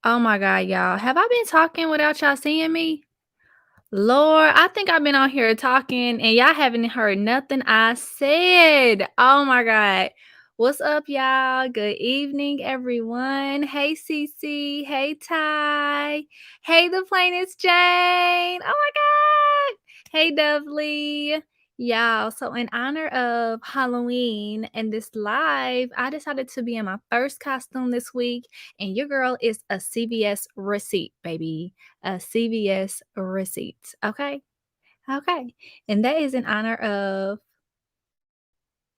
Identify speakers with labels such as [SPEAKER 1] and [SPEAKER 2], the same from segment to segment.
[SPEAKER 1] Oh my God, y'all. Have I been talking without y'all seeing me? Lord, I think I've been on here talking and y'all haven't heard nothing I said. Oh my God. What's up, y'all? Good evening, everyone. Hey, Cece. Hey, Ty. Hey, the plainest Jane. Oh my God. Hey, Dovely. Y'all, so in honor of Halloween and this live, I decided to be in my first costume this week, and your girl is a CVS receipt, baby, a CVS receipt. Okay. Okay. And that is in honor of,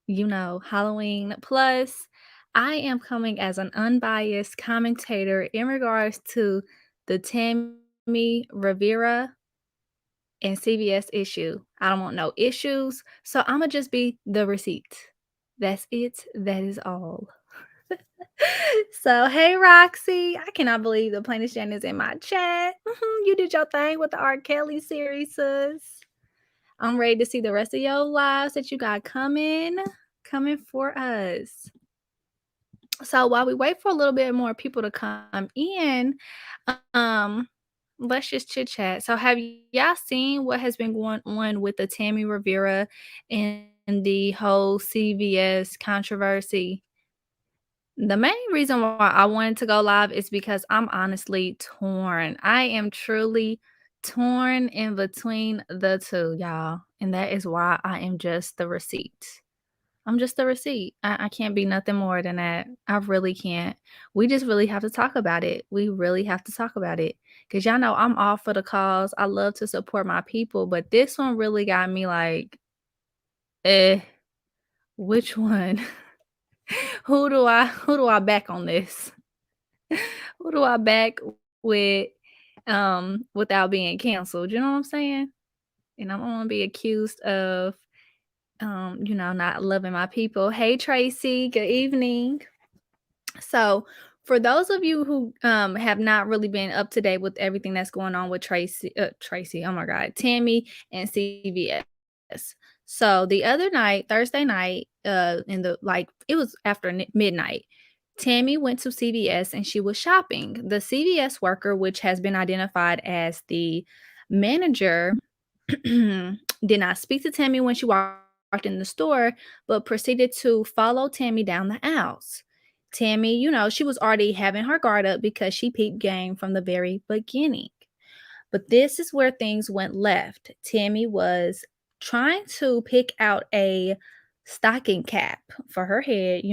[SPEAKER 1] Halloween. Plus, I am coming as an unbiased commentator in regards to the Tammy Rivera and CVS issue. I don't want no issues. So I'm going to just be the receipt. That's it. That is all. So, hey, Roxy. I cannot believe the plainest Jen is in my chat. You did your thing with the R. Kelly series, sis. I'm ready to see the rest of your lives that you got coming for us. So while we wait for a little bit more people to come in, um, let's just chit chat. So have y'all seen what has been going on with the Tammy Rivera and the whole CVS controversy? The main reason why I wanted to go live is because I'm honestly torn. I am truly torn in between the two, y'all. And that is why I am just the receipt. I'm just the receipt. I can't be nothing more than that. I really can't. We just really have to talk about it. We really have to talk about it. Because y'all know I'm all for the cause. I love to support my people. But this one really got me like, eh, which one? who do I back on this? Who do I back with without being canceled? You know what I'm saying? And I don't want to be accused of not loving my people. Hey Tracy, good evening. So for those of you who have not really been up to date with everything that's going on with Tracy, oh my God, Tammy and CVS. So the other night, Thursday night, in the like it was after midnight, Tammy went to CVS and she was shopping. The CVS worker, which has been identified as the manager, did not speak to Tammy when she walked in the store, but proceeded to follow Tammy down the aisles. Tammy, she was already having her guard up because she peeped game from the very beginning. But this is where things went left. Tammy was trying to pick out a stocking cap for her head,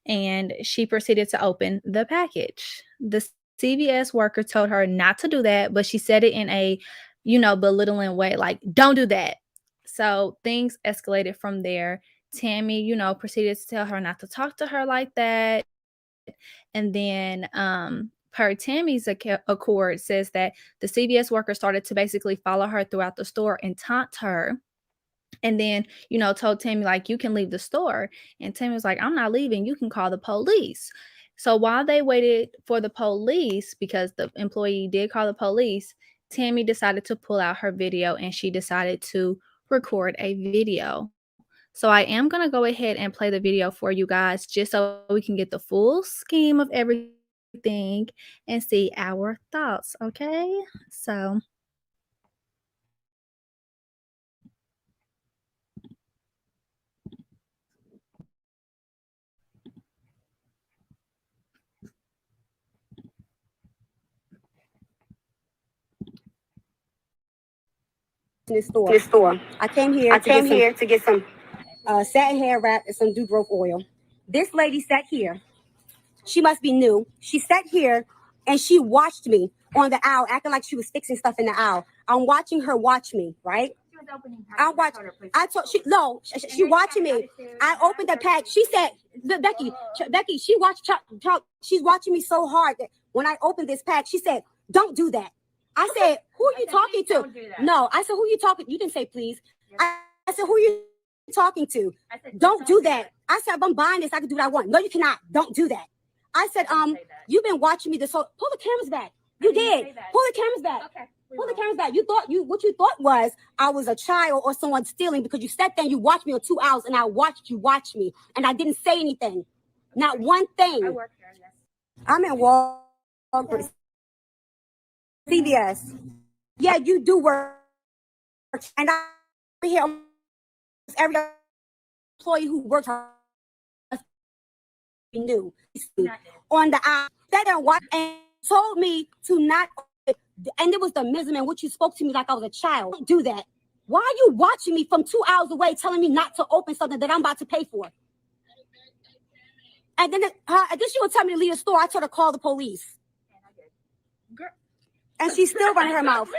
[SPEAKER 1] and she proceeded to open the package. The CVS worker told her not to do that, but she said it in a, belittling way, like, don't do that. So things escalated from there. Tammy, proceeded to tell her not to talk to her like that. And then per Tammy's accord says that the CVS worker started to basically follow her throughout the store and taunt her. And then, told Tammy, like, you can leave the store. And Tammy was like, I'm not leaving. You can call the police. So while they waited for the police, because the employee did call the police, Tammy decided to pull out her video and she decided to record a video. So I am going to go ahead and play the video for you guys just so we can get the full scheme of everything and see our thoughts, okay? So
[SPEAKER 2] this store. I came here to get some satin hair wrap and some dew growth oil. This lady sat here. She must be new. She sat here and she watched me on the aisle, acting like she was fixing stuff in the aisle. I'm watching her watch me, right? I watch. I told she no. She watching me. I opened the pack. She said, Becky. She watched. She's watching me so hard that when I opened this pack, she said, "Don't do that." I said, "Who are you talking to?" No, I said, "Who are you talking?" You didn't say please. I said, "Who are you talking to?" Don't do that. I said, "If I'm buying this, I can do what I want." No, you cannot. Don't do that. I said, you've been watching me this whole. Pull the cameras back. You did. Pull the cameras back. Okay. Pull the cameras back. What you thought was I was a child or someone stealing because you sat there and you watched me on 2 hours and I watched you watch me and I didn't say anything. Not one thing. I work here, yes. I'm in Walmart. CVS. Yeah, you do work, and I hear almost every employee who works new on the app. They don't watch and told me to not. And it was the miserable which you spoke to me like I was a child. Don't do that. Why are you watching me from 2 hours away, telling me not to open something that I'm about to pay for? And then she would tell me to leave the store. I told her to call the police. And she's still running her mouth.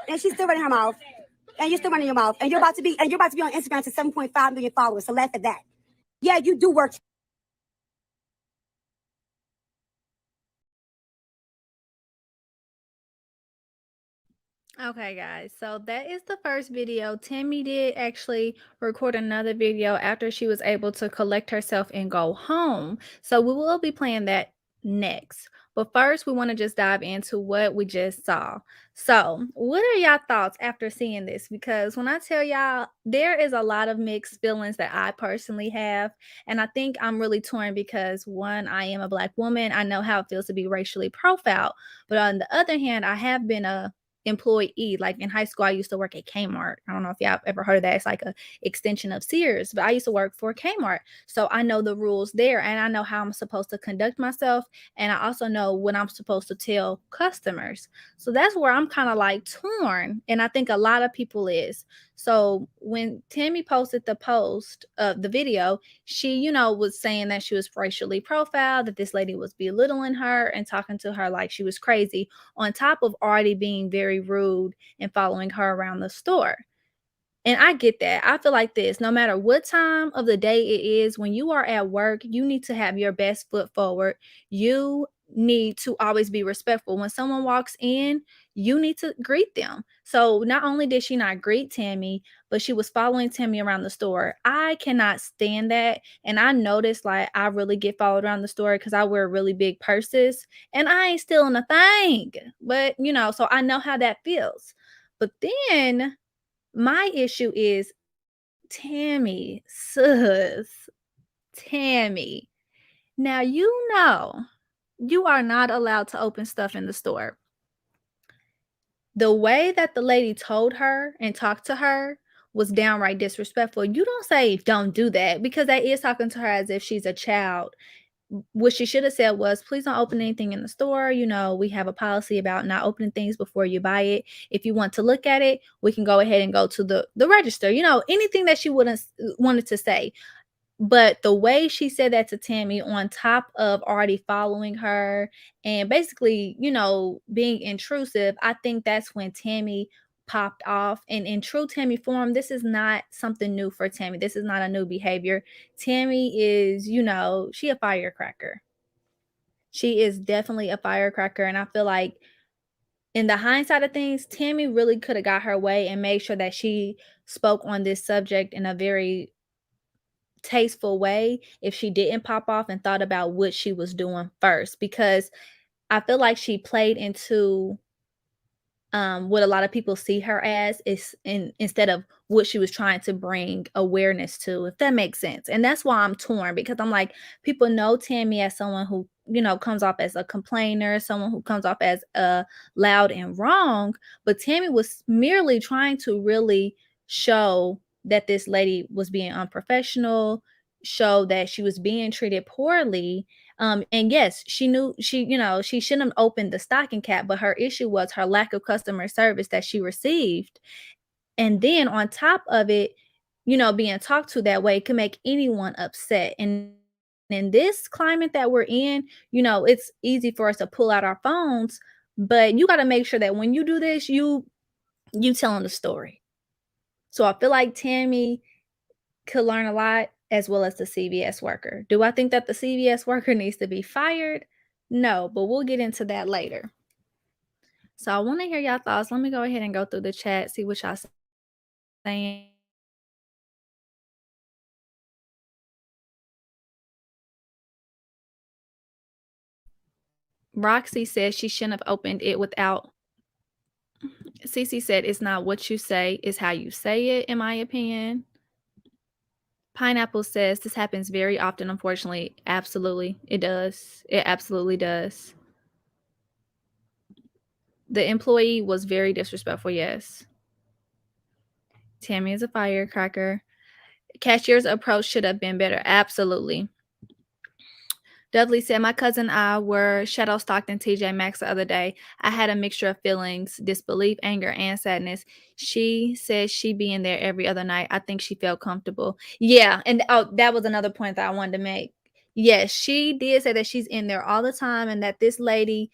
[SPEAKER 2] And she's still running her mouth. And you're still running your mouth. And you're about to be on Instagram to 7.5 million followers. So laugh at that. Yeah, you do work.
[SPEAKER 1] Okay, guys, so that is the first video. Tammy did actually record another video after she was able to collect herself and go home. So we will be playing that next. But first, we want to just dive into what we just saw. So, what are y'all thoughts after seeing this? Because when I tell y'all, there is a lot of mixed feelings that I personally have. And I think I'm really torn because one, I am a Black woman. I know how it feels to be racially profiled. But on the other hand, I have been a employee. Like in high school, I used to work at Kmart. I don't know if y'all ever heard of that. It's like a extension of Sears, but I used to work for Kmart. So I know the rules there and I know how I'm supposed to conduct myself. And I also know what I'm supposed to tell customers. So that's where I'm kind of like torn. And I think a lot of people is. So when Tammy posted the video, she, was saying that she was racially profiled, that this lady was belittling her and talking to her like she was crazy, on top of already being very rude and following her around the store. And I get that. I feel like this, no matter what time of the day it is, when you are at work, you need to have your best foot forward. You need to always be respectful. When someone walks in, you need to greet them. So not only did she not greet Tammy, but she was following Tammy around the store. I cannot stand that. And I noticed like I really get followed around the store because I wear really big purses and I ain't stealing a thing. But so I know how that feels. But then my issue is Tammy, sis, Tammy. Now, you are not allowed to open stuff in the store. The way that the lady told her and talked to her was downright disrespectful. You don't say, don't do that, because that is talking to her as if she's a child. What she should have said was, please don't open anything in the store. We have a policy about not opening things before you buy it. If you want to look at it, we can go ahead and go to the register. Anything that she wouldn't wanted to say. But the way she said that to Tammy, on top of already following her and basically, being intrusive, I think that's when Tammy popped off. And in true Tammy form, this is not something new for Tammy. This is not a new behavior. Tammy is, she a firecracker. She is definitely a firecracker. And I feel like in the hindsight of things, Tammy really could have got her way and made sure that she spoke on this subject in a very tasteful way if she didn't pop off and thought about what she was doing first, because I feel like she played into what a lot of people see her as, is instead of what she was trying to bring awareness to, if that makes sense. And that's why I'm torn, because I'm like, people know Tammy as someone who, comes off as a complainer, someone who comes off as loud and wrong. But Tammy was merely trying to really show that this lady was being unprofessional, show that she was being treated poorly. And yes, she knew she shouldn't have opened the stocking cap, but her issue was her lack of customer service that she received. And then on top of it, being talked to that way can make anyone upset. And in this climate that we're in, it's easy for us to pull out our phones, but you got to make sure that when you do this, you telling the story. So I feel like Tammy could learn a lot, as well as the CVS worker. Do I think that the CVS worker needs to be fired? No, but we'll get into that later. So I want to hear y'all thoughts. Let me go ahead and go through the chat, see what y'all saying. Roxy says she shouldn't have opened it without. Cece said it's not what you say, it's how you say it, in my opinion. Pineapple says this happens very often, unfortunately. Absolutely, it does. It absolutely does. The employee was very disrespectful, yes. Tammy is a firecracker. Cashier's approach should have been better. Absolutely. Dudley said, my cousin and I were shadow stalked in TJ Maxx the other day. I had a mixture of feelings, disbelief, anger, and sadness. She said she be in there every other night. I think she felt comfortable. Yeah, and that was another point that I wanted to make. Yes, she did say that she's in there all the time and that this lady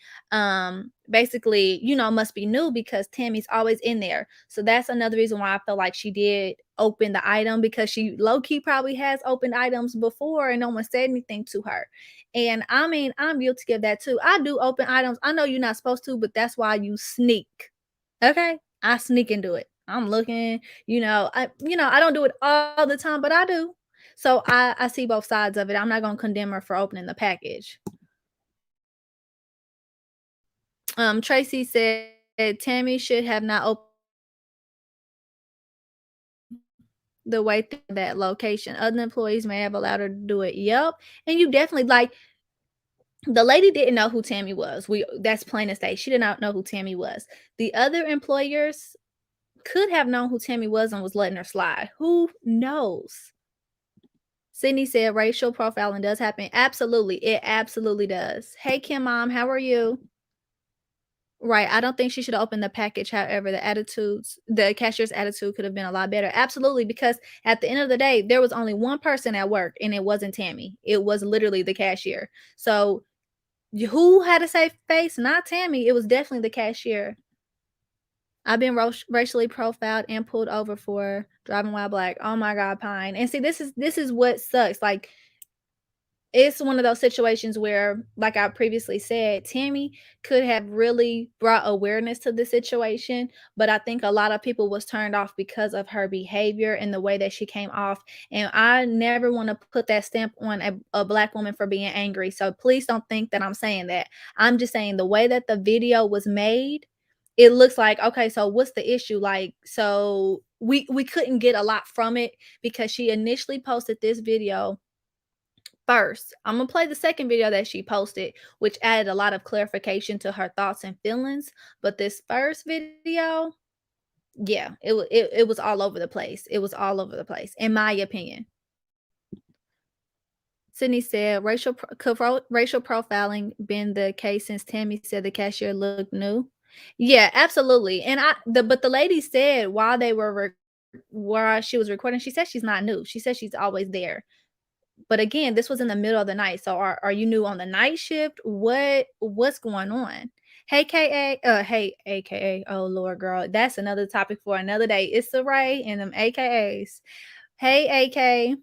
[SPEAKER 1] basically, must be new because Tammy's always in there. So that's another reason why I feel like she did open the item, because she low-key probably has opened items before and no one said anything to her. And I mean, I'm guilty of that too. I do open items. I know you're not supposed to, but that's why you sneak. Okay? I sneak and do it. I'm looking, I don't do it all the time, but I do. So I see both sides of it. I'm not gonna condemn her for opening the package. Tracy said Tammy should have not opened the way that location. Other employees may have allowed her to do it. Yep. And you definitely like the lady didn't know who Tammy was. That's plain as day. She did not know who Tammy was. The other employers could have known who Tammy was and was letting her slide. Who knows? Sydney said racial profiling does happen. Absolutely. It absolutely does. Hey, Kim Mom, how are you? Right. I don't think she should have opened the package. However, the cashier's attitude could have been a lot better. Absolutely. Because at the end of the day, there was only one person at work and it wasn't Tammy. It was literally the cashier. So who had a safe face? Not Tammy. It was definitely the cashier. I've been racially profiled and pulled over for driving while black. Oh my God, Pine. And see, this is what sucks. Like, it's one of those situations where, like I previously said, Tammy could have really brought awareness to the situation, but I think a lot of people was turned off because of her behavior and the way that she came off. And I never want to put that stamp on a black woman for being angry. So please don't think that I'm saying that. I'm just saying the way that the video was made, it looks like, okay, so what's the issue? Like, so we couldn't get a lot from it because she initially posted this video first. I'm gonna play the second video that she posted, which added a lot of clarification to her thoughts and feelings. But this first video, yeah, it was all over the place. It was all over the place, in my opinion. Sydney said, racial profiling been the case since Tammy said the cashier looked new? Yeah, absolutely. And but the lady said while they were while she was recording, she said she's not new. She said she's always there. But again, this was in the middle of the night. So are you new on the night shift? What's going on? Hey hey AKA. Oh Lord, girl. That's another topic for another day. It's the Ray and them AKAs. Hey AK.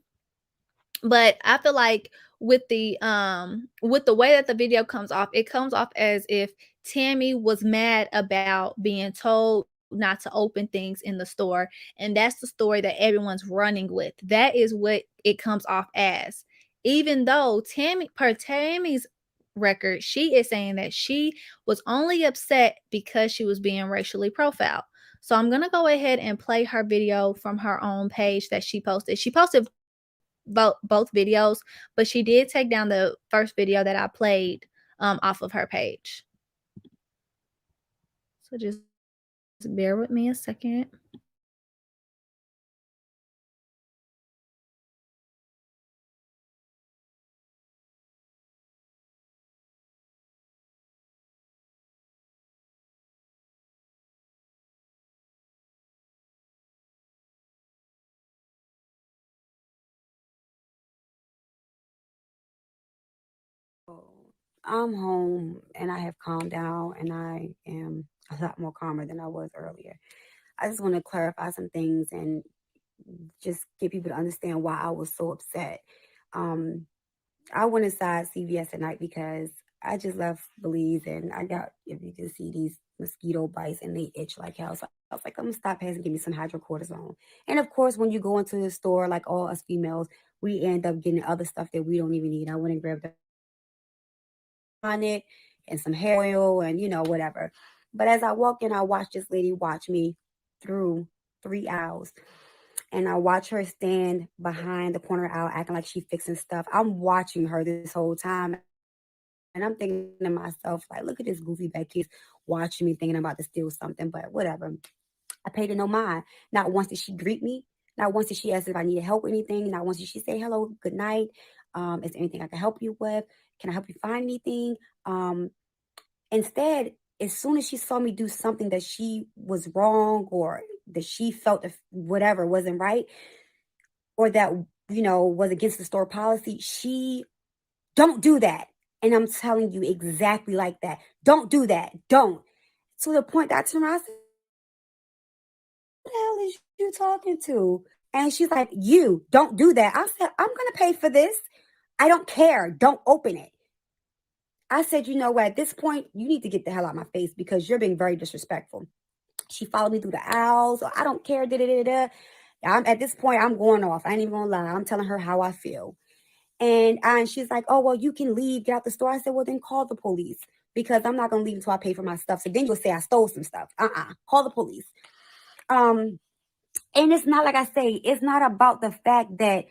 [SPEAKER 1] But I feel like with the way that the video comes off, it comes off as if Tammy was mad about being told not to open things in the store, and that's the story that everyone's running with. That is what it comes off as. Even though Tammy's record, she is saying that she was only upset because she was being racially profiled. So I'm going to go ahead and play her video from her own page that she posted. She posted both videos, but she did take down the first video that I played off of her page. So just bear with me a second.
[SPEAKER 2] I'm home and I have calmed down and I am a lot more calmer than I was earlier. I just want to clarify some things and just get people to understand why I was so upset. Um, I went inside CVS at night because I just left Belize and I got, if you can see, these mosquito bites and they itch like hell. So I was like, I'm gonna stop past and give me some hydrocortisone. And of course, when you go into the store, like all us females, we end up getting other stuff that we don't even need. I went and grabbed on it and some hair oil and whatever. But as I walked in, I watched this lady watch me through 3 hours. And I watch her stand behind the corner aisle acting like she fixing stuff. I'm watching her this whole time. And I'm thinking to myself, like, look at this goofy bad kid watching me thinking I'm about to steal something, but whatever. I paid her no mind. Not once did she greet me. Not once did she ask if I needed help with anything. Not once did she say hello, good night. Is there anything I can help you with? Can I help you find anything? Um, Instead, as soon as she saw me do something that she was wrong or that she felt if whatever wasn't right or that was against the store policy, she don't do that. And I'm telling you exactly like that. Don't do that. Don't. To the point that I turned around, I said, "Who the hell is you talking to?" And she's like, "You don't do that." I said, "I'm gonna pay for this. I don't care. Don't open it." I said, "You know what? At this point, you need to get the hell out of my face because you're being very disrespectful." She followed me through the aisles. So I don't care. Da, da, da, da. I'm at this point, I'm going off. I ain't even gonna lie. I'm telling her how I feel. And she's like, "Oh, well, you can leave, get out the store." I said, "Well, then call the police because I'm not gonna leave until I pay for my stuff. So then you'll say I stole some stuff. Call the police." Um, and it's not like I say, it's not about the fact that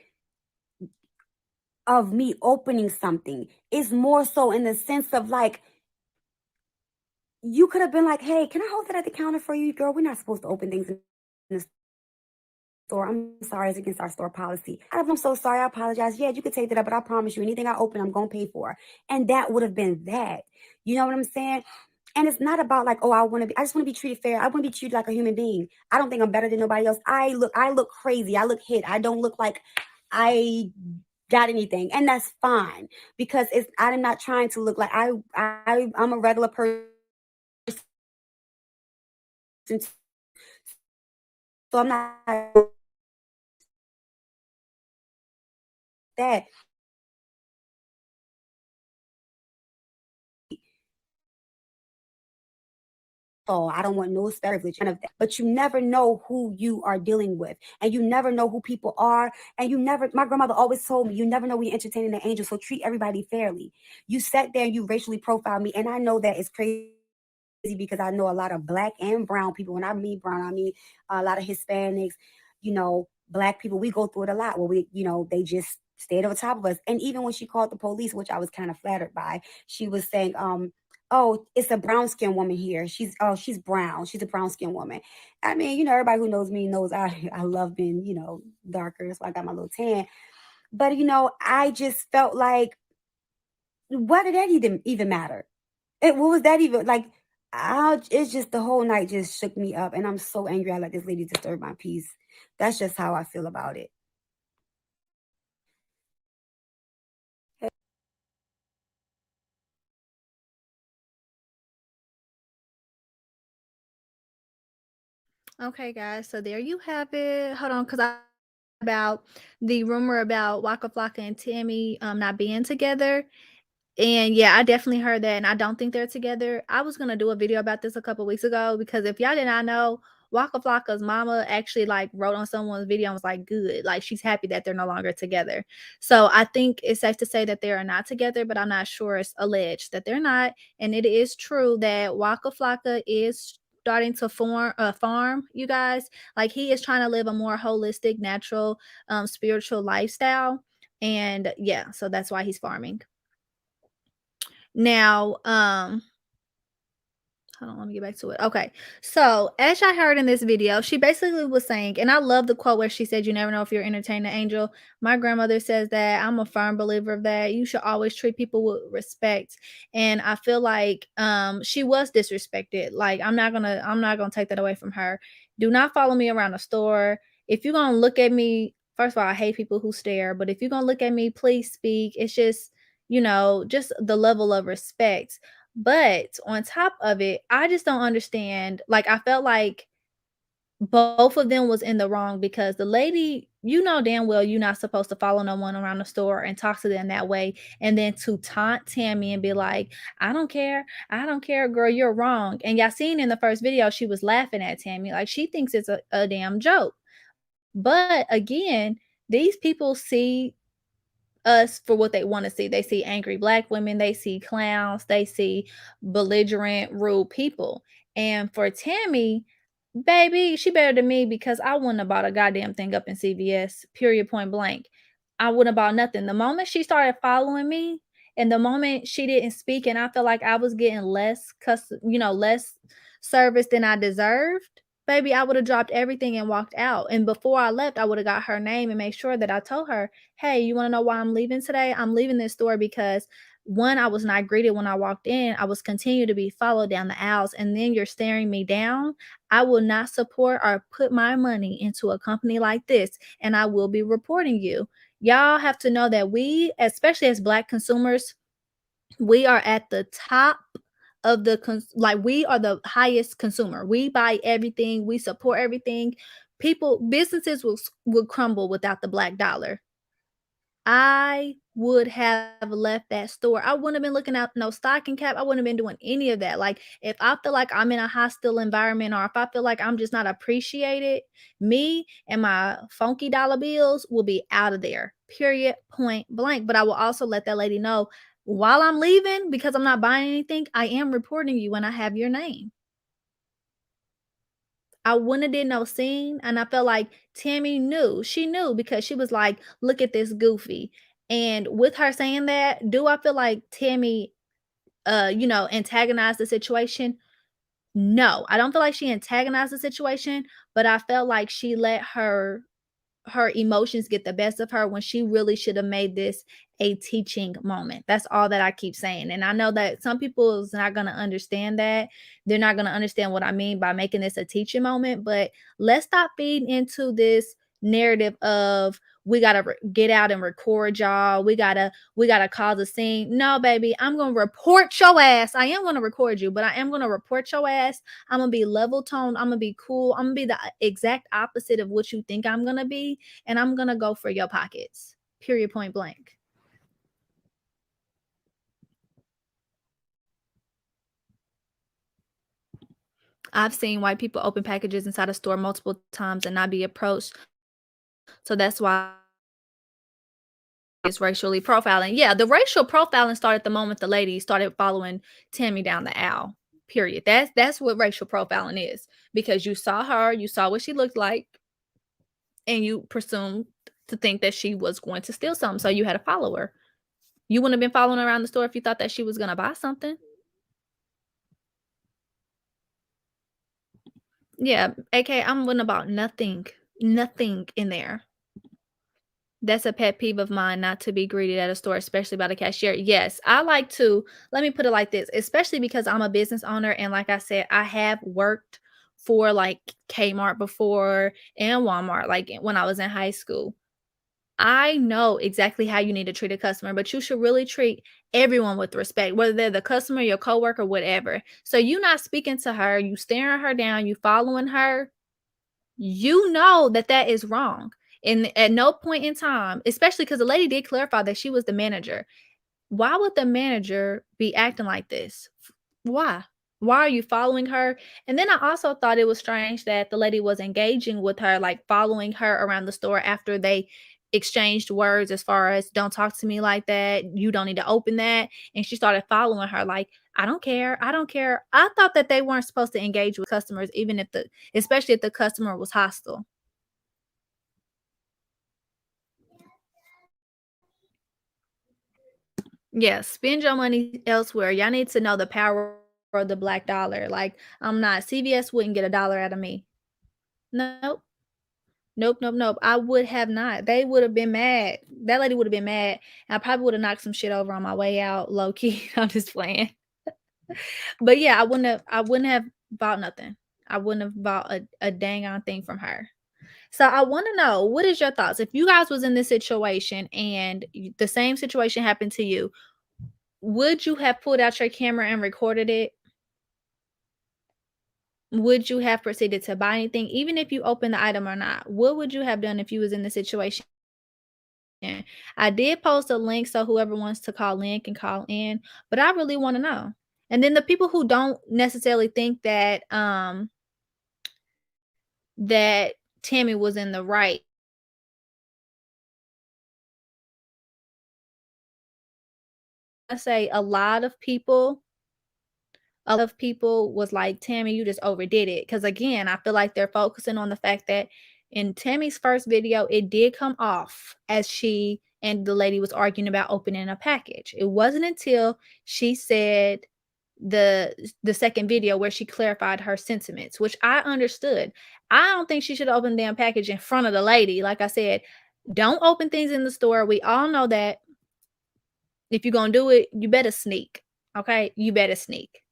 [SPEAKER 2] of me opening something. It's more so in the sense of like, you could have been like, "Hey, can I hold that at the counter for you, girl? We're not supposed to open things in the store. I'm sorry, it's against our store policy." I'm so sorry. I apologize. Yeah, you could take that up, but I promise you, anything I open, I'm gonna pay for. And that would have been that. You know what I'm saying? And it's not about like, oh, I just want to be treated fair. I want to be treated like a human being. I don't think I'm better than nobody else. I look crazy. I look hit. I don't look like I got anything. And that's fine because I'm not trying to look like I'm a regular person. So I'm not that. Oh, I don't want no special privilege, none of that. But you never know who you are dealing with, and you never know who people are, and you never. My grandmother always told me, you never know when you're entertaining the angel, so treat everybody fairly. You sat there and you racially profiled me, and I know that it's crazy because I know a lot of black and brown people. When I mean brown, I mean a lot of Hispanics, black people. We go through it a lot where they just stayed over top of us. And even when she called the police, which I was kind of flattered by, she was saying, "Oh, it's a brown skinned woman here. She's brown. She's a brown skinned woman." I mean, everybody who knows me knows I love being, darker. So I got my little tan. But I just felt like, what did that even matter? What was that even like? It's just the whole night just shook me up, and I'm so angry. I let this lady disturb my peace. That's just how I feel about it.
[SPEAKER 1] Okay, guys, so there you have it. Hold on, because I about the rumor about Waka Flocka and Tammy not being together. And yeah, I definitely heard that, and I don't think they're together. I was gonna do a video about this a couple weeks ago because if y'all did not know, Waka Flocka's mama actually like wrote on someone's video and was like, "Good," like she's happy that they're no longer together. So I think it's safe to say that they are not together, but I'm not sure. It's alleged that they're not, and it is true that Waka Flocka is starting to farm. You guys, like he is trying to live a more holistic, natural, spiritual lifestyle, and yeah, so that's why he's farming. Now, hold on, let me get back to it. Okay. So, as I heard in this video, she basically was saying, and I love the quote where she said, "You never know if you're entertaining an angel." My grandmother says that. I'm a firm believer of that. You should always treat people with respect. And I feel like she was disrespected. Like I'm not gonna take that away from her. Do not follow me around the store. If you're gonna look at me, first of all, I hate people who stare, but if you're gonna look at me, please speak. It's just the level of respect. But on top of it, I just don't understand. Like, I felt like both of them was in the wrong because the lady, damn well you're not supposed to follow no one around the store and talk to them that way. And then to taunt Tammy and be like, "I don't care. I don't care, girl, you're wrong." And y'all seen in the first video, she was laughing at Tammy. Like she thinks it's a damn joke. But again, these people see us for what they want to see. They see angry black women, they see clowns, they see belligerent, rude people. And for Tammy, baby, she better than me because I wouldn't have bought a goddamn thing up in CVS, period point blank. I wouldn't have bought nothing. The moment she started following me And the moment she didn't speak and I felt like I was getting less service than I deserved, baby, I would have dropped everything and walked out. And before I left, I would have got her name and made sure that I told her, hey, you want to know why I'm leaving today? I'm leaving this store because one, I was not greeted when I walked in. I was continued to be followed down the aisles, and then you're staring me down. I will not support or put my money into a company like this, and I will be reporting you. Y'all have to know that we, especially as Black consumers, we are at the top of like we are the highest consumer. We buy everything, we support everything. Businesses will crumble without the Black dollar. I would have left that store. I wouldn't have been looking out no stocking cap. I wouldn't have been doing any of that. Like, if I feel like I'm in a hostile environment or if I feel like I'm just not appreciated, me and my funky dollar bills will be out of there. Period, point blank. But I will also let that lady know while I'm leaving, because I'm not buying anything, I am reporting you when I have your name. I wouldn't have did no scene, and I felt like Tammy knew. She knew because she was like, "Look at this goofy." And with her saying that, do I feel like Tammy, antagonized the situation? No, I don't feel like she antagonized the situation, but I felt like she let her emotions get the best of her when she really should have made this a teaching moment. That's all that I keep saying. And I know that some people is not going to understand that. They're not going to understand what I mean by making this a teaching moment, but let's stop feeding into this narrative of we got to get out and record y'all. We got to cause a scene. No, baby, I'm going to report your ass. I am going to record you, but I am going to report your ass. I'm going to be level toned. I'm going to be cool. I'm going to be the exact opposite of what you think I'm going to be, and I'm gonna go for your pockets. Period, point blank. I've seen white people open packages inside a store multiple times and not be approached. So that's why it's racially profiling. Yeah, the racial profiling started the moment the lady started following Tammy down the aisle. Period. That's what racial profiling is. Because you saw her, you saw what she looked like, and you presumed to think that she was going to steal something. So you had to follow her. You wouldn't have been following her around the store if you thought that she was gonna buy something. Yeah, AK, I'm wouldn't about nothing, nothing in there. That's a pet peeve of mine, not to be greeted at a store, especially by the cashier. Yes, I like to, let me put it like this, especially because I'm a business owner. And like I said, I have worked for like Kmart before and Walmart, like when I was in high school. I know exactly how you need to treat a customer, but you should really treat everyone with respect, whether they're the customer, your coworker, whatever. So you not speaking to her, you staring her down, you following her, you know that that is wrong. And at no point in time, especially because the lady did clarify that she was the manager. Why would the manager be acting like this? Why? Why are you following her? And then I also thought it was strange that the lady was engaging with her, like following her around the store after they exchanged words as far as don't talk to me like that. You don't need to open that. And she started following her like, I don't care. I don't care. I thought that they weren't supposed to engage with customers, even if especially if the customer was hostile. Yeah, spend your money elsewhere. Y'all need to know the power of the black dollar. Like, I'm not, CVS wouldn't get a dollar out of me. Nope. Nope, nope, nope. I would have not. They would have been mad. That lady would have been mad. And I probably would have knocked some shit over on my way out, low key. I'm just playing. But yeah, I wouldn't have bought nothing. I wouldn't have bought a dang on thing from her. So I want to know, what is your thoughts? If you guys was in this situation and the same situation happened to you, would you have pulled out your camera and recorded it? Would you have proceeded to buy anything, even if you opened the item or not? What would you have done if you was in the situation? I did post a link, so whoever wants to call in can call in, but I really want to know. And then the people who don't necessarily think that Tammy was in the right, I say a lot of people was like, Tammy, you just overdid it. Because again, I feel like they're focusing on the fact that in Tammy's first video, it did come off as she and the lady was arguing about opening a package. It wasn't until she said the second video where she clarified her sentiments, which I understood. I don't think she should open the damn package in front of the lady. Like I said, don't open things in the store. We all know that. If you're gonna do it, you better sneak. Okay? You better sneak.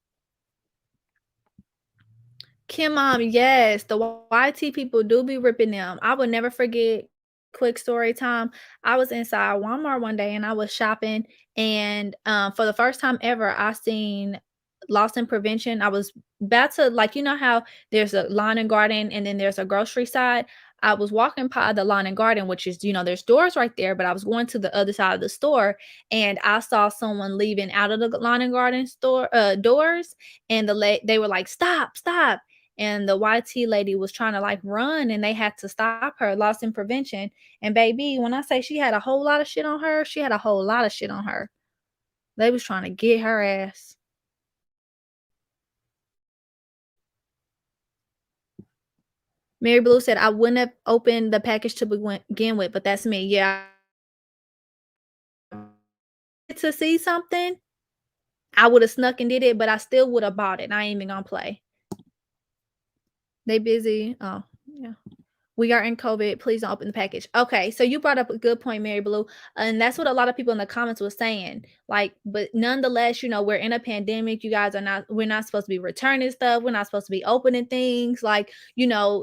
[SPEAKER 1] Kim Mom, yes, the YT people do be ripping them. I will never forget, quick story time. I was inside Walmart one day and I was shopping, and for the first time ever, I seen loss in prevention. I was about to, like, you know how there's a lawn and garden and then there's a grocery side. I was walking by the lawn and garden, which is, there's doors right there, but I was going to the other side of the store, and I saw someone leaving out of the lawn and garden store doors, and they were like, "Stop, stop." And the YT lady was trying to like run, and they had to stop her, loss in prevention. And baby, when I say she had a whole lot of shit on her, she had a whole lot of shit on her. They was trying to get her ass. Mary Blue said, I wouldn't have opened the package to begin with, but that's me. Yeah. To see something, I would have snuck and did it, but I still would have bought it. I ain't even gonna play. They busy. Oh, yeah. We are in COVID. Please don't open the package. Okay, so you brought up a good point, Mary Blue, and that's what a lot of people in the comments was saying. Like, but nonetheless, we're in a pandemic. You guys are not. We're not supposed to be returning stuff. We're not supposed to be opening things. Like,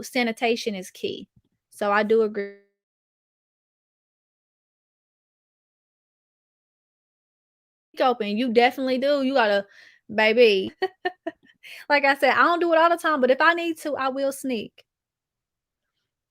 [SPEAKER 1] sanitation is key. So I do agree. Open, you definitely do. You gotta, baby. Like I said, I don't do it all the time, but if I need to, I will sneak.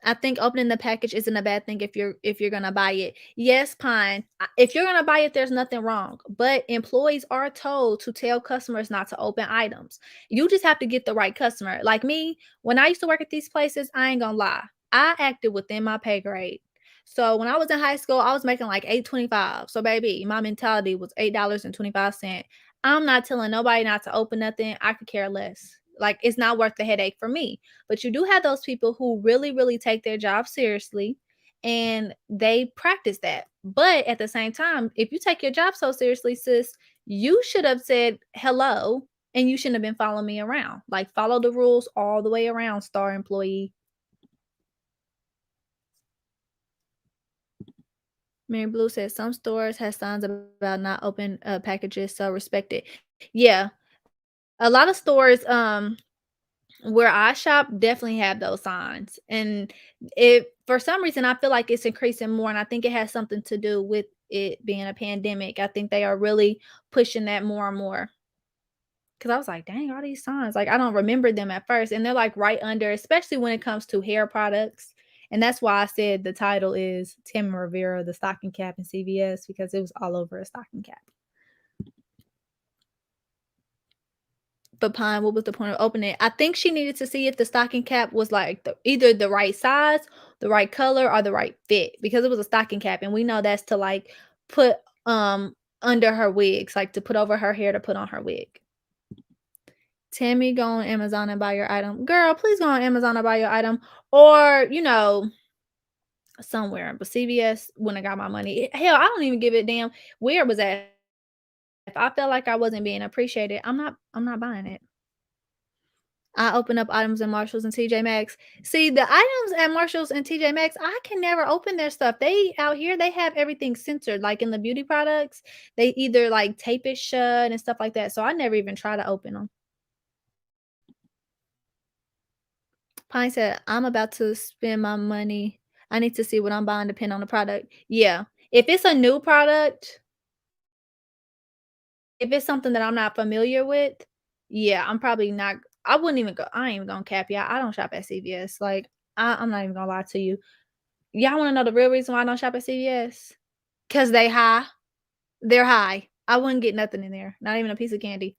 [SPEAKER 1] I think opening the package isn't a bad thing if you're gonna buy it. Yes, Pine. If you're gonna buy it, there's nothing wrong. But employees are told to tell customers not to open items. You just have to get the right customer. Like me, when I used to work at these places, I ain't gonna lie. I acted within my pay grade. So when I was in high school, I was making like 8.25. So baby, my mentality was $8.25. I'm not telling nobody not to open nothing. I could care less. Like, it's not worth the headache for me. But you do have those people who really, really take their job seriously, and they practice that. But at the same time, if you take your job so seriously, sis, you should have said hello, and you shouldn't have been following me around. Like, follow the rules all the way around, star employee. Mary Blue says some stores have signs about not open packages, so respect it. Yeah, a lot of stores, where I shop definitely have those signs, and it for some reason, I feel like it's increasing more, and I think it has something to do with it being a pandemic. I think they are really pushing that more and more. Cause I was like, "Dang, all these signs." Like, I don't remember them at first, and they're, like, right under, especially when it comes to hair products, and that's why I said the title is Tammy Rivera, the stocking cap in CVS, because it was all over a stocking cap. But Pine, what was the point of opening it? I think she needed to see if the stocking cap was like either the right size, the right color, or the right fit, because it was a stocking cap, and we know that's to like put under her wigs, like to put over her hair to put on her wig. Tammy, go on Amazon and buy your item. Girl, please go on Amazon and buy your item. Or, somewhere. But CVS, when I got my money. Hell, I don't even give it damn where it was at. If I felt like I wasn't being appreciated, I'm not buying it. I open up items in Marshalls and TJ Maxx. See, the items at Marshalls and TJ Maxx, I can never open their stuff. They out here, they have everything censored. Like in the beauty products, they either like tape it shut and stuff like that. So I never even try to open them. Pine said, I'm about to spend my money. I need to see what I'm buying depending on the product. Yeah. If it's a new product, if it's something that I'm not familiar with, yeah, I'm probably not. I wouldn't even go. I ain't even gonna cap y'all. I don't shop at CVS. Like, I'm not even gonna lie to you. Y'all wanna know the real reason why I don't shop at CVS? Cause they high. They're high. I wouldn't get nothing in there, not even a piece of candy.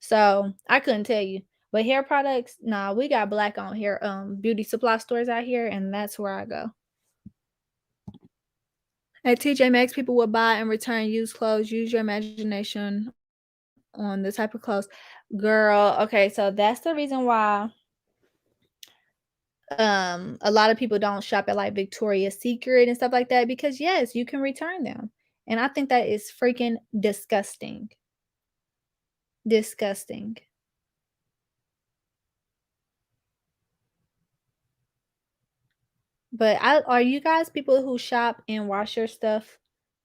[SPEAKER 1] So I couldn't tell you. But hair products, nah, we got black on hair beauty supply stores out here, and that's where I go. At TJ Maxx, people will buy and return used clothes. Use your imagination on the type of clothes. Girl, okay, so that's the reason why a lot of people don't shop at like Victoria's Secret and stuff like that because yes, you can return them. And I think that is freaking disgusting. Disgusting. But are you guys people who shop and wash your stuff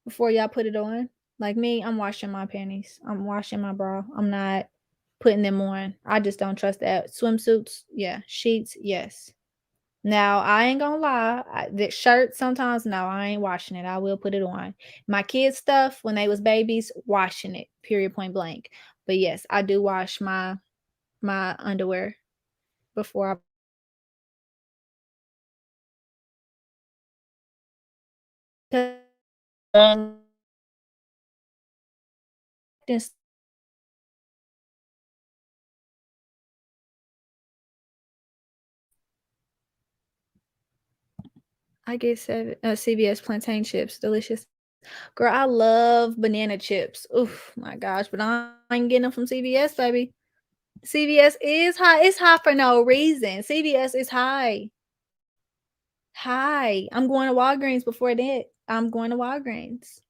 [SPEAKER 1] before y'all put it on? Like me, I'm washing my panties. I'm washing my bra. I'm not putting them on. I just don't trust that. Swimsuits, yeah. Sheets, yes. Now, I ain't gonna lie, the shirt sometimes, no, I ain't washing it. I will put it on. My kids' stuff when they was babies, washing it. Period. Point blank. But yes, I do wash my underwear before I. I get CVS plantain chips, delicious. Girl, I love banana chips. Oof, my gosh, but I ain't getting them from CVS, baby. CVS is high. It's high for no reason. CVS is high. High. I'm going to Walgreens before that. I'm going to Walgreens.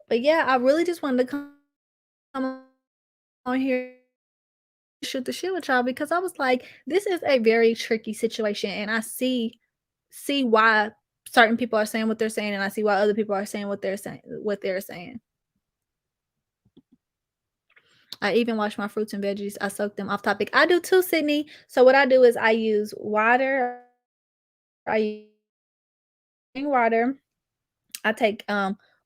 [SPEAKER 1] But yeah, I really just wanted to come on here shoot the shit with y'all because I was like, this is a very tricky situation, and I see why certain people are saying what they're saying, and I see why other people are saying what they're saying. I even wash my fruits and veggies. I soak them off topic. I do too, Sydney. So what I do is I use water. I use water. I take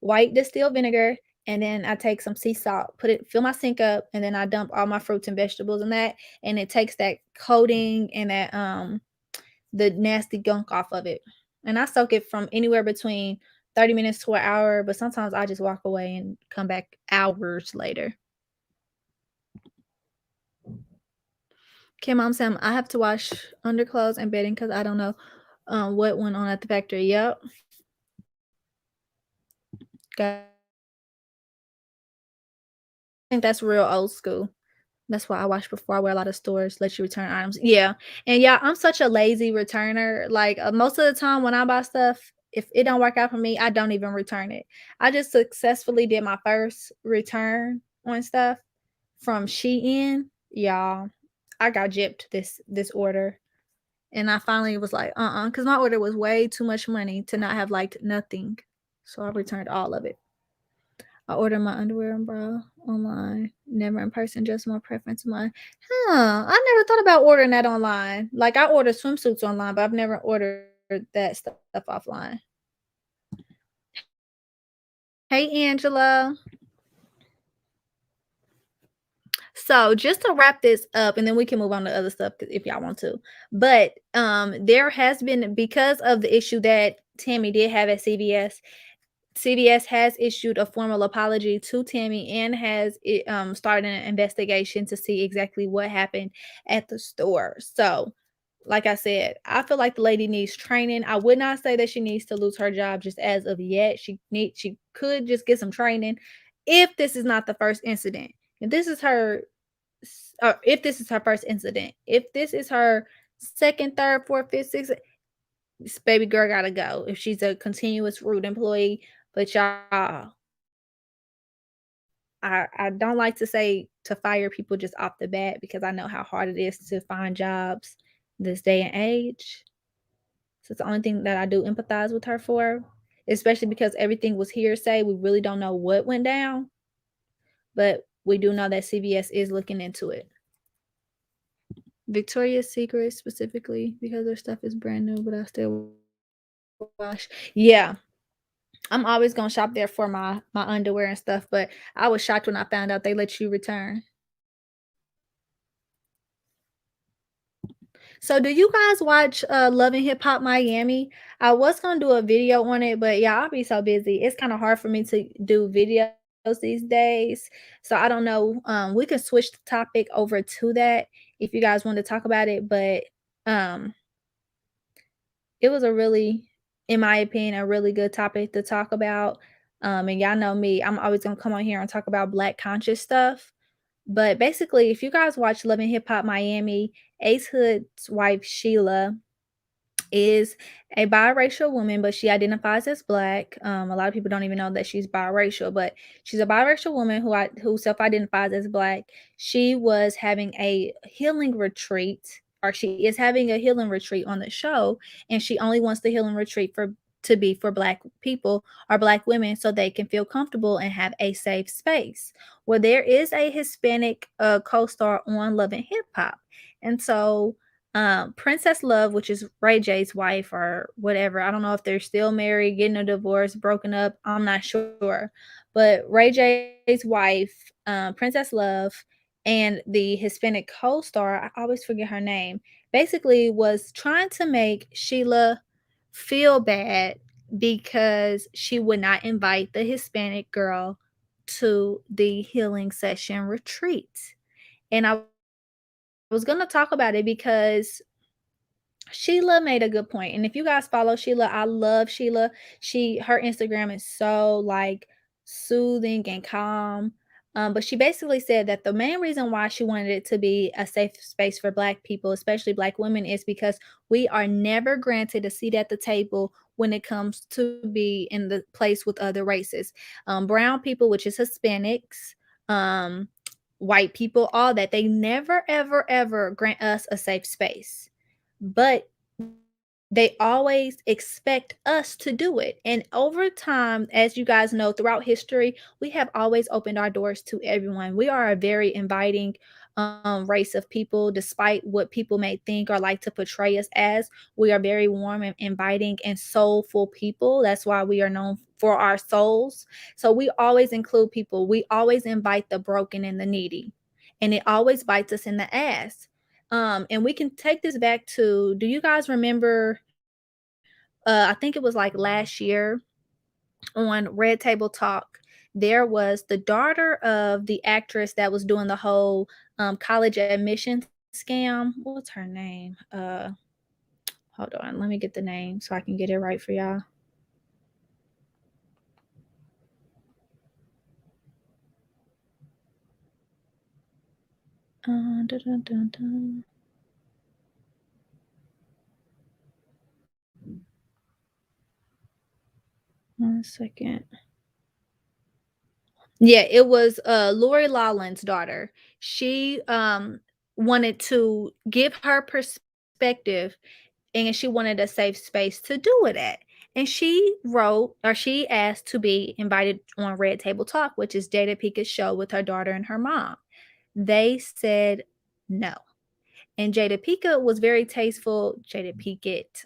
[SPEAKER 1] white distilled vinegar and then I take some sea salt, fill my sink up, and then I dump all my fruits and vegetables in that, and it takes that coating and that the nasty gunk off of it. And I soak it from anywhere between 30 minutes to an hour, but sometimes I just walk away and come back hours later. Okay, Mom Sam, I have to wash underclothes and bedding because I don't know what went on at the factory. Yep. I think that's real old school. That's why I wash before I wear a lot of stores let you return items. Yeah. And yeah, I'm such a lazy returner. Like most of the time when I buy stuff, if it don't work out for me, I don't even return it. I just successfully did my first return on stuff from Shein. Y'all, I got gypped this order. And I finally was like, because my order was way too much money to not have liked nothing. So I returned all of it. I order my underwear and bra online, never in person, just my preference of mine. I never thought about ordering that online. Like I order swimsuits online, but I've never ordered that stuff offline. Hey Angela. So just to wrap this up, and then we can move on to other stuff if y'all want to. But there has been, because of the issue that Tammy did have at CVS, CVS has issued a formal apology to Tammy and has started an investigation to see exactly what happened at the store. So, like I said, I feel like the lady needs training. I would not say that she needs to lose her job just as of yet. She could just get some training if this is not the first incident. If this is her if this is her first incident, if this is her second, third, fourth, fifth, sixth, this baby girl gotta go if she's a continuous rude employee. But y'all, I don't like to say to fire people just off the bat because I know how hard it is to find jobs this day and age. So it's the only thing that I do empathize with her for, especially because everything was hearsay. We really don't know what went down, but we do know that CVS is looking into it. Victoria's Secret specifically because their stuff is brand new, but I still wash. Yeah, I'm always gonna shop there for my underwear and stuff, but I was shocked when I found out they let you return. So do you guys watch Love and Hip Hop Miami? I was gonna do a video on it, but yeah, I'll be so busy. It's kind of hard for me to do videos these days. So I don't know. We can switch the topic over to that if you guys want to talk about it, but um it was a really, in my opinion, a really good topic to talk about. And y'all know me, I'm always gonna come on here and talk about black conscious stuff. But basically, if you guys watch Love and Hip Hop Miami, Ace Hood's wife, Sheila, is a biracial woman, but she identifies as Black. A lot of people don't even know that she's biracial, but she's a biracial woman who self-identifies as Black. She was having a healing retreat, or she is having a healing retreat on the show, and she only wants the healing retreat to be for Black people or Black women so they can feel comfortable and have a safe space. Well, there is a Hispanic co-star on Love and Hip Hop, and so Princess Love, which is Ray J's wife or whatever. I don't know if they're still married, getting a divorce, broken up. I'm not sure. But Ray J's wife, Princess Love, and the Hispanic co-star, I always forget her name, basically was trying to make Sheila feel bad because she would not invite the Hispanic girl to the healing session retreat. And I was going to talk about it because Sheila made a good point. And if you guys follow Sheila, I love Sheila. Her Instagram is so like soothing and calm. But she basically said that the main reason why she wanted it to be a safe space for Black people, especially Black women, is because we are never granted a seat at the table when it comes to be in the place with other races. Brown people, which is Hispanics, um, white people, all that, they never, ever, ever grant us a safe space, but they always expect us to do it. And over time, as you guys know, throughout history, we have always opened our doors to everyone. We are a very inviting race of people, despite what people may think or like to portray us as. We are very warm and inviting and soulful people. That's why we are known for our souls. So we always include people. We always invite the broken and the needy. And it always bites us in the ass. And we can take this back to, do you guys remember? I think it was like last year on Red Table Talk. There was the daughter of the actress that was doing the whole college admission scam. What's her name? Hold on, let me get the name so I can get it right for y'all. Dun, dun, dun, dun. 1 second. Yeah, it was Lori Loughlin's daughter. She wanted to give her perspective, and she wanted a safe space to do it at. And she asked to be invited on Red Table Talk, which is Jada Pickett's show with her daughter and her mom. They said no. And Jada Pinkett,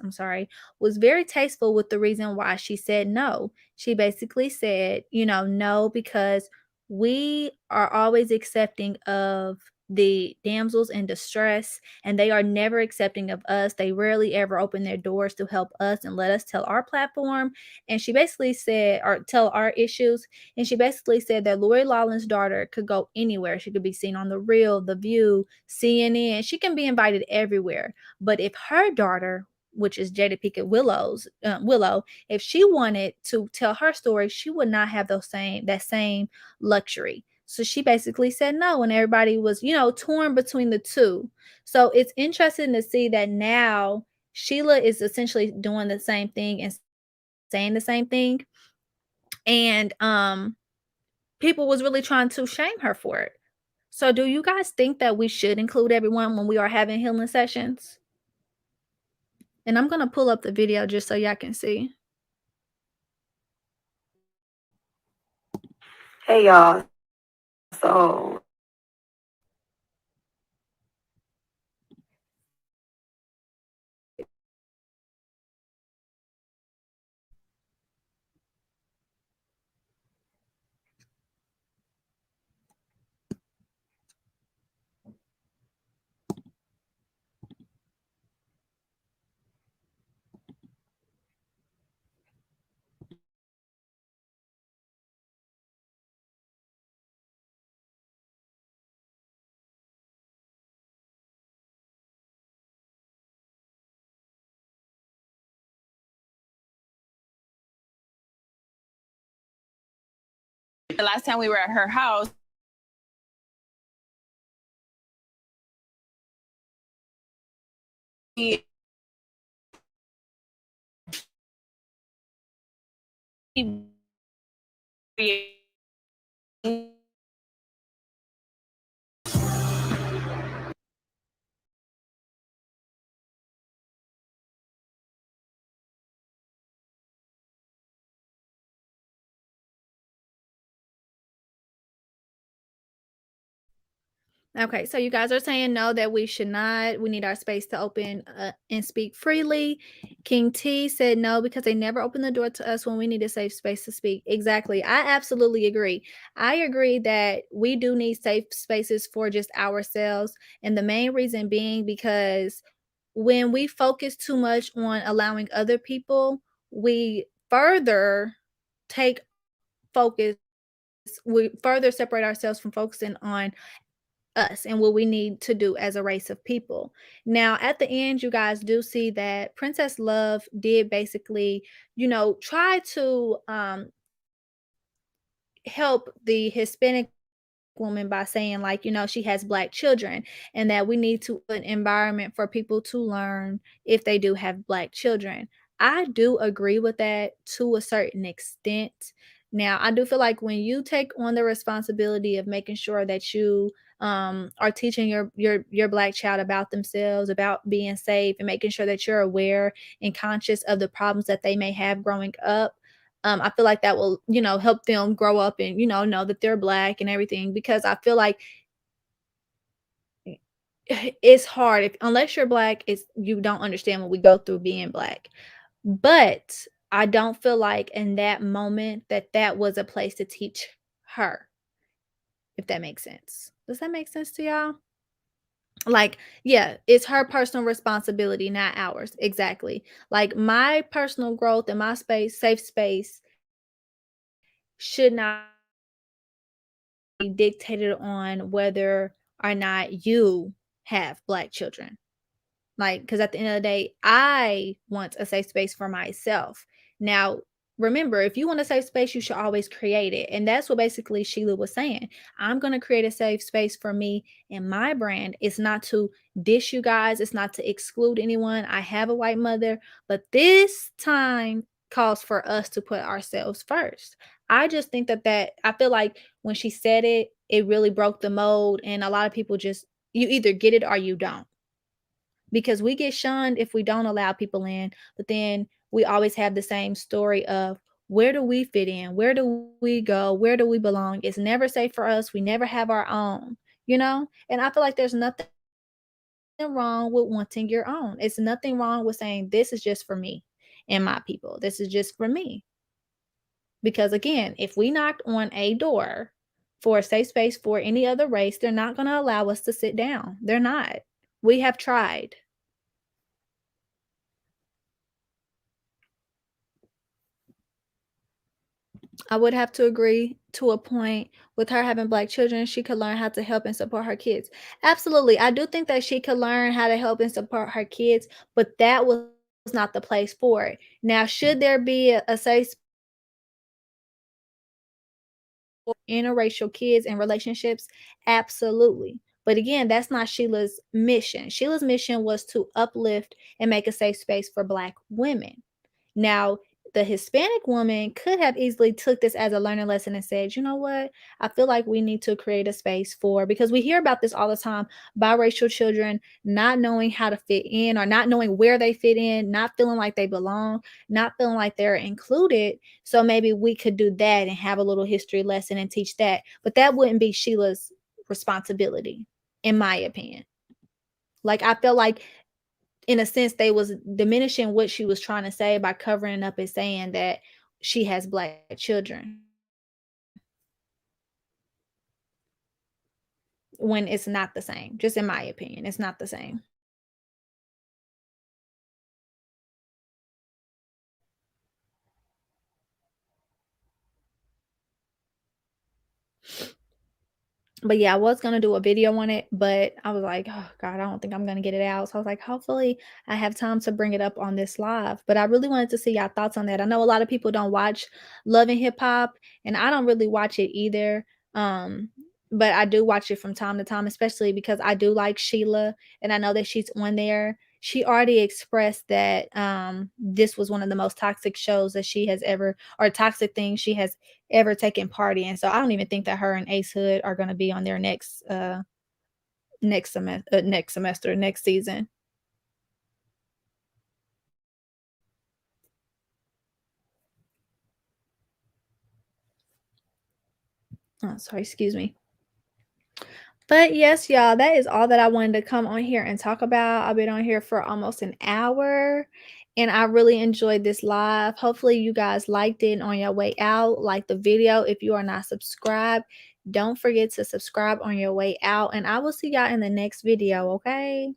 [SPEAKER 1] I'm sorry, was very tasteful with the reason why she said no. She basically said, no, because we are always accepting of the damsels in distress, and they are never accepting of us. They rarely ever open their doors to help us and let us tell our platform. And she basically said, or tell our issues. And she basically said that Lori Loughlin's daughter could go anywhere. She could be seen on The Real, The View, CNN. She can be invited everywhere. But if her daughter, which is Jada Pinkett Willow, if she wanted to tell her story, she would not have that same luxury. So she basically said no, and everybody was, torn between the two. So it's interesting to see that now Sheila is essentially doing the same thing and saying the same thing. And people was really trying to shame her for it. So do you guys think that we should include everyone when we are having healing sessions? And I'm going to pull up the video just so y'all can see.
[SPEAKER 2] Hey y'all. So
[SPEAKER 3] the last time we were at her house,
[SPEAKER 1] Okay, so you guys are saying no, that we should not. We need our space to open and speak freely. King T said no because they never open the door to us when we need a safe space to speak. Exactly. I absolutely agree. I agree that we do need safe spaces for just ourselves. And the main reason being because when we focus too much on allowing other people, we further take focus, we further separate ourselves from focusing on us and what we need to do as a race of people. Now, at the end, you guys do see that Princess Love did basically, try to help the Hispanic woman by saying, like, she has black children and that we need to an environment for people to learn if they do have black children. I do agree with that to a certain extent. Now, I do feel like when you take on the responsibility of making sure that you are teaching your black child about themselves, about being safe, and making sure that you're aware and conscious of the problems that they may have growing up, I feel like that will, help them grow up and, know that they're black and everything, because I feel like it's hard if unless you're black, it's you don't understand what we go through being black. But I don't feel like in that moment that that was a place to teach her, if that makes sense. Does that make sense to y'all? Like, yeah, it's her personal responsibility, not ours. Exactly. Like my personal growth and my space, safe space, should not be dictated on whether or not you have black children. Like, because at the end of the day, I want a safe space for myself. Now, remember, if you want a safe space, you should always create it. And that's what basically Sheila was saying. I'm going to create a safe space for me and my brand. It's not to dish you guys, it's not to exclude anyone. I have a white mother, but this time calls for us to put ourselves first. I just think that I feel like when she said it, it really broke the mold. And a lot of people just, you either get it or you don't, because we get shunned if we don't allow people in. But then we always have the same story of, where do we fit in? Where do we go? Where do we belong? It's never safe for us. We never have our own, And I feel like there's nothing wrong with wanting your own. It's nothing wrong with saying, this is just for me and my people. This is just for me. Because again, if we knocked on a door for a safe space for any other race, they're not going to allow us to sit down. They're not. We have tried. I would have to agree to a point. With her having black children, she could learn how to help and support her kids. Absolutely. I do think that she could learn how to help and support her kids, but that was not the place for it. Now, should there be a safe space for interracial kids and relationships? Absolutely. But again, that's not Sheila's mission. Sheila's mission was to uplift and make a safe space for black women. Now, the Hispanic woman could have easily took this as a learning lesson and said, you know what? I feel like we need to create a space for, because we hear about this all the time, biracial children not knowing how to fit in or not knowing where they fit in, not feeling like they belong, not feeling like they're included. So maybe we could do that and have a little history lesson and teach that. But that wouldn't be Sheila's responsibility, in my opinion. Like, I feel like in a sense they was diminishing what she was trying to say by covering up and saying that she has black children, when it's not the same. Just in my opinion, it's not the same. But yeah, I was gonna do a video on it, but I was like, oh God, I don't think I'm gonna get it out. So I was like, hopefully I have time to bring it up on this live. But I really wanted to see y'all thoughts on that. I know a lot of people don't watch Love and Hip Hop, and I don't really watch it either. Um, but I do watch it from time to time, especially because I do like Sheila and I know that she's on there. she already expressed that this was one of the most toxic shows that she has ever, or toxic things she has ever taken part in. So I don't even think that her and Ace Hood are going to be on their next semester, next season. Oh, sorry, excuse me. But yes, y'all, that is all that I wanted to come on here and talk about. I've been on here for almost an hour and I really enjoyed this live. Hopefully, you guys liked it on your way out. Like the video. If you are not subscribed, don't forget to subscribe on your way out. And I will see y'all in the next video, okay?